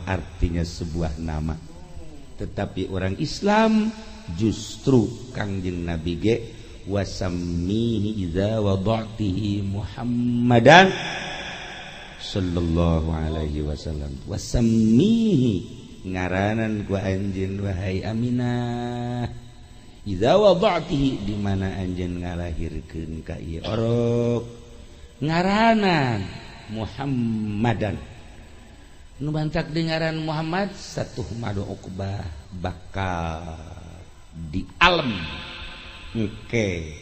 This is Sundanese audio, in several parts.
artinya sebuah nama. Tetapi orang Islam justru Kangjeng Nabi ge wasammihi idza wada'tihi Muhammadan sallallahu alaihi wasallam. Wasammihi ngaranan ku anjeun wahai Aminah idza wada'tihi di mana anjeun ngalahirkeun ka ieu orok ngaranan Muhammadan nu bantak dengaran Muhammad satuh madu Uqbah bakal di alam engke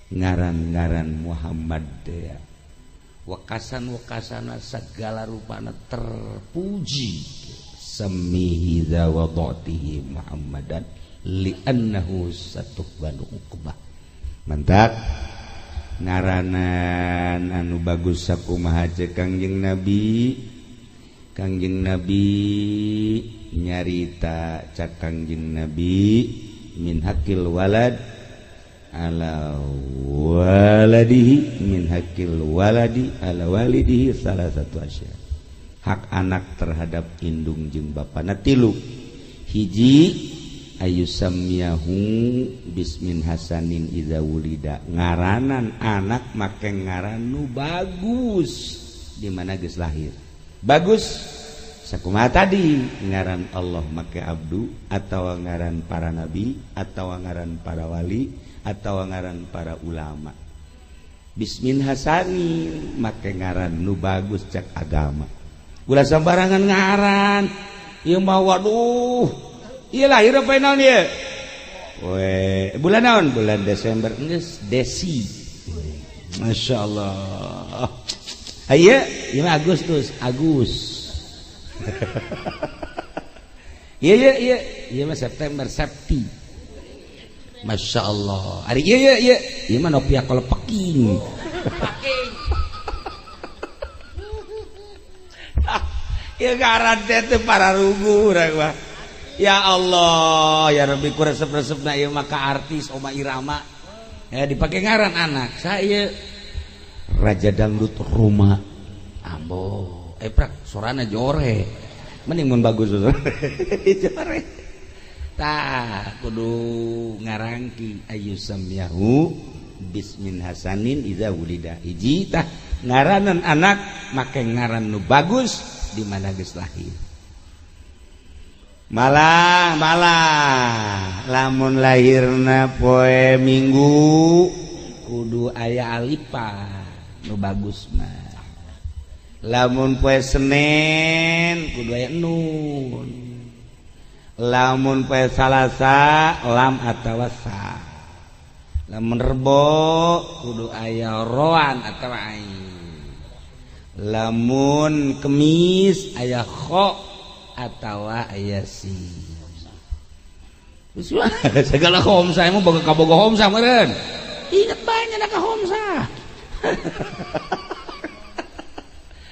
ngaran-ngaran Muhammad ya wakasan-wakasana segala rupana terpuji samihi dza wada'tihi Muhammadan li'annahu satuh banu Uqbah mantap ngaranan anu bagus sakumaha cek Kangjeng Nabi. Kangjeng Nabi nyarita cak Kangjeng Nabi min hakil walad ala waladihi min hakil waladi ala walidihi salah satu asya hak anak terhadap indung jeung bapana tilu hiji ayusammiyahu bismin hasanin idza wulida ngaranan anak make ngaran nu bagus di mana geus lahir bagus sakumaha tadi ngaran Allah make abdu atawa ngaran para nabi atawa ngaran para wali atawa ngaran para ulama bismin hasanin make ngaran nu bagus cek agama ulah sambarangan ngaran ieu mah waduh ieu lahir poe naon ieu we bulan naon bulan Desember geus Desi masyaallah Iya, ini Agustus, Agus. Iya mah September, Septi. Masya Allah. Ari iya mah Novia kalau peking. Iya ngaran teh para rugu urang mah. Ya Allah, ya Rabbi ku resep-resepna ieu mah ka artis Oma Irama. Ya dipake ngaran anak. Saya Raja Dangdut Roma ambo prak sorana jore mending mun bagus jore tah kudu ngarangki ayusamyahu bismin hasanin idza wulida hiji tah ngaranan anak make ngaran nu bagus di mana geus lahir malah lamun lahirna poe Minggu kudu aya alipah nu bagus mah lamun poe Senin kudu aya nun lamun poe Salasa lam atawa sa lamun Rebo kudu aya roan atawa ain lamun Kemis aya kho atawa aya sin segala homsa emang boga kaboga homsa meureun inget banyak nak homsa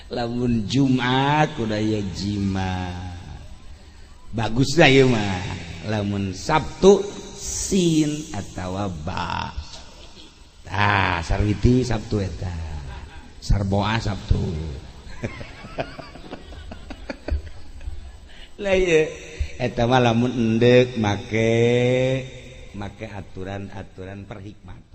lamun Jumat kudu aya jima bagus lah ieu mah lamun Sabtu sin atawa ba tah sarwiti Sabtu eta sarboa Sabtu lah ieu eta mah lamun endek make aturan-aturan perhikmatan